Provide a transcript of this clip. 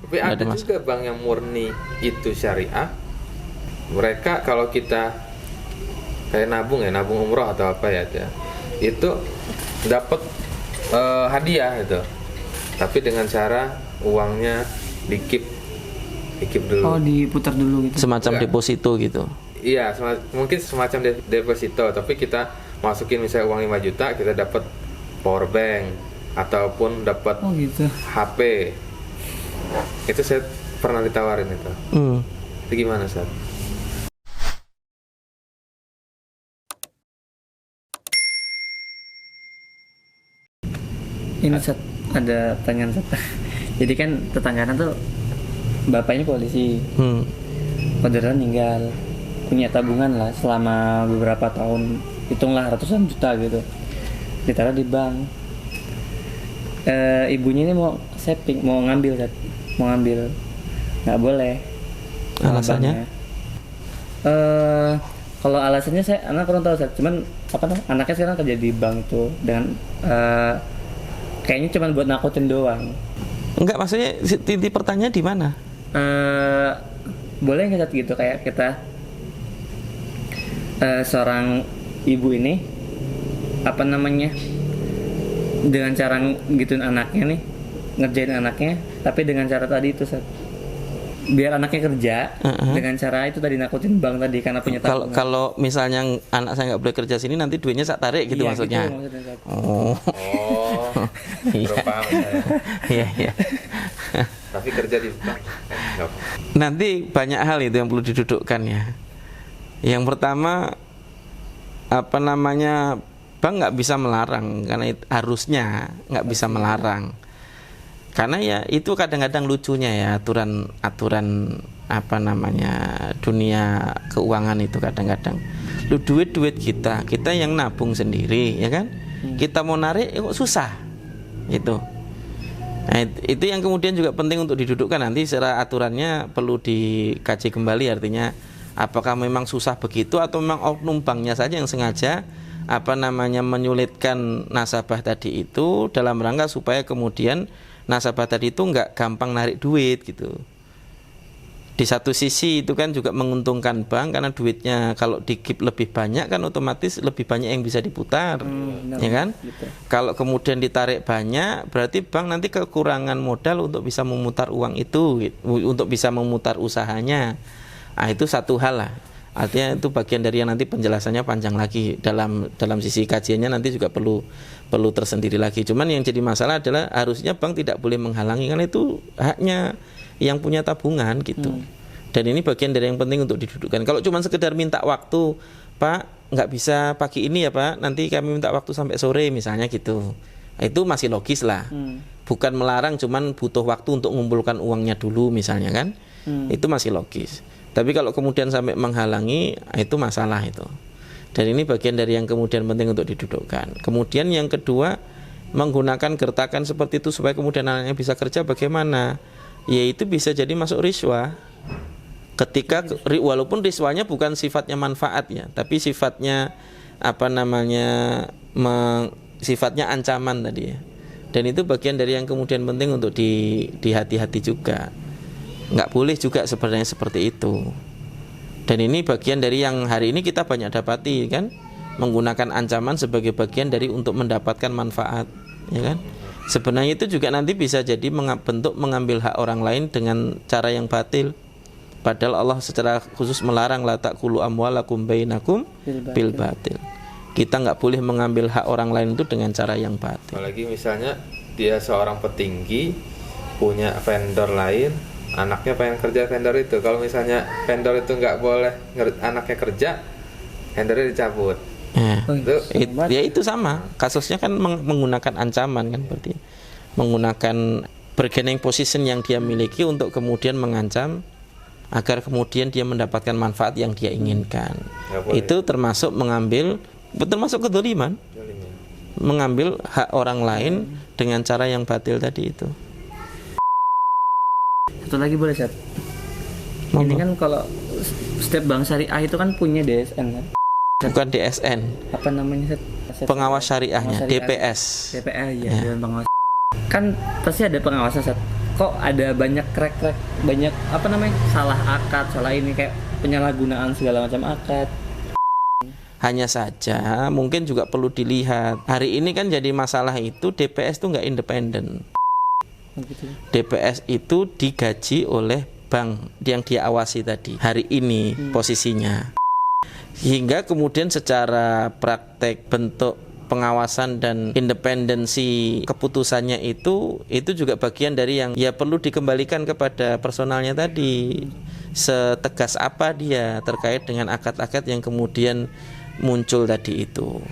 Tapi ada juga bank yang murni itu syariah. Mereka kalau kita kayak nabung umroh atau apa ya, itu dapat hadiah itu. Tapi dengan cara uangnya dikip dulu. Oh, diputar dulu gitu. Semacam deposito gitu. Iya, mungkin semacam deposito, tapi kita masukin misalnya uang 5 juta, kita dapat power bank ataupun dapat gitu. HP. Itu saya pernah ditawarin itu. Itu gimana, Sat? Ini Sat, ada pertanyaan Sat. Jadi kan tetangganya tuh bapaknya polisi. Saudara meninggal, punya tabungan lah selama beberapa tahun, hitunglah ratusan juta gitu, ditaruh di bank. Ibunya ini mau saving, mau ngambil, nggak boleh. Alasannya? Kalau alasannya anak kurang tahu, cuman anaknya sekarang kerja di bank itu dengan kayaknya cuma buat nakutin doang. Enggak, maksudnya titik pertanyaan di mana? Boleh nggak gitu, kayak kita seorang ibu ini dengan cara gituin anaknya nih, ngerjain anaknya, tapi dengan cara tadi itu biar anaknya kerja dengan cara itu tadi, nakutin bank tadi karena punya tabungan. Kalau misalnya anak saya nggak boleh kerja sini, nanti duitnya saya tarik gitu, maksudnya. Gitu maksudnya. Iya. Tapi kerja di bank nanti banyak hal itu yang perlu didudukkan ya. Yang pertama, bank nggak bisa melarang, karena harusnya nggak bisa melarang. Karena ya itu kadang-kadang lucunya ya, aturan dunia keuangan itu kadang-kadang. Duit kita yang nabung sendiri ya kan, kita mau narik kok susah gitu. Nah, itu yang kemudian juga penting untuk didudukkan. Nanti secara aturannya perlu dikaji kembali, artinya apakah memang susah begitu atau memang oknum banknya saja yang sengaja menyulitkan nasabah tadi itu dalam rangka supaya kemudian nasabah tadi itu nggak gampang narik duit gitu. Di satu sisi itu kan juga menguntungkan bank, karena duitnya kalau dikip lebih banyak kan otomatis lebih banyak yang bisa diputar, ya kan? Gitu. Kalau kemudian ditarik banyak, berarti bank nanti kekurangan modal untuk bisa memutar uang itu, untuk bisa memutar usahanya. Nah, itu satu hal lah. Artinya itu bagian dari yang nanti penjelasannya panjang lagi, dalam sisi kajiannya nanti juga perlu tersendiri lagi. Cuman yang jadi masalah adalah harusnya bank tidak boleh menghalangi, karena itu haknya yang punya tabungan gitu. Dan ini bagian dari yang penting untuk didudukkan. Kalau cuma sekedar minta waktu, Pak nggak bisa pagi ini ya Pak, nanti kami minta waktu sampai sore misalnya gitu, itu masih logis lah. Bukan melarang, cuman butuh waktu untuk mengumpulkan uangnya dulu misalnya kan, itu masih logis. Tapi kalau kemudian sampai menghalangi, itu masalah itu. Dan ini bagian dari yang kemudian penting untuk didudukkan. Kemudian yang kedua, menggunakan gertakan seperti itu supaya kemudian anaknya bisa kerja, bagaimana? Yaitu bisa jadi masuk riswah. Ketika walaupun riswahnya bukan sifatnya manfaat ya, tapi sifatnya sifatnya ancaman tadi ya. Dan itu bagian dari yang kemudian penting untuk dihati-hati juga. Nggak boleh juga sebenarnya seperti itu. Dan ini bagian dari yang hari ini kita banyak dapati kan, menggunakan ancaman sebagai bagian dari untuk mendapatkan manfaat, ya kan? Sebenarnya itu juga nanti bisa jadi bentuk mengambil hak orang lain dengan cara yang batil. Padahal Allah secara khusus melarang la taqulu amwalakum bainakum bil batil. Kita nggak boleh mengambil hak orang lain itu dengan cara yang batil. Apalagi misalnya dia seorang petinggi, punya vendor lain, anaknya pengen kerja vendor itu. Kalau misalnya vendor itu nggak boleh anaknya kerja, vendornya dicabut. Ya itu sama kasusnya kan, menggunakan ancaman kan, berarti menggunakan bargaining position yang dia miliki untuk kemudian mengancam agar kemudian dia mendapatkan manfaat yang dia inginkan. Itu termasuk kedzaliman, mengambil hak orang lain dengan cara yang batil tadi itu. Satu lagi boleh Sat? Ini kan kalau setiap bank syariah itu kan punya DSN kan? Bukan DSN. Apa namanya Sat? Pengawas syariahnya, DPS. DPS ya, Dewan Pengawas. Kan pasti ada pengawasan Sat. kok ada banyak crack banyak apa namanya salah akad, salah ini kayak penyalahgunaan segala macam akad. Hanya saja mungkin juga perlu dilihat hari ini kan jadi masalah itu DPS itu nggak independen. Gitu. DPS itu digaji oleh bank yang dia awasi tadi hari ini posisinya, hingga kemudian secara praktek bentuk pengawasan dan independensi keputusannya itu juga bagian dari yang ya perlu dikembalikan kepada personalnya tadi, setegas apa dia terkait dengan akad-akad yang kemudian muncul tadi itu.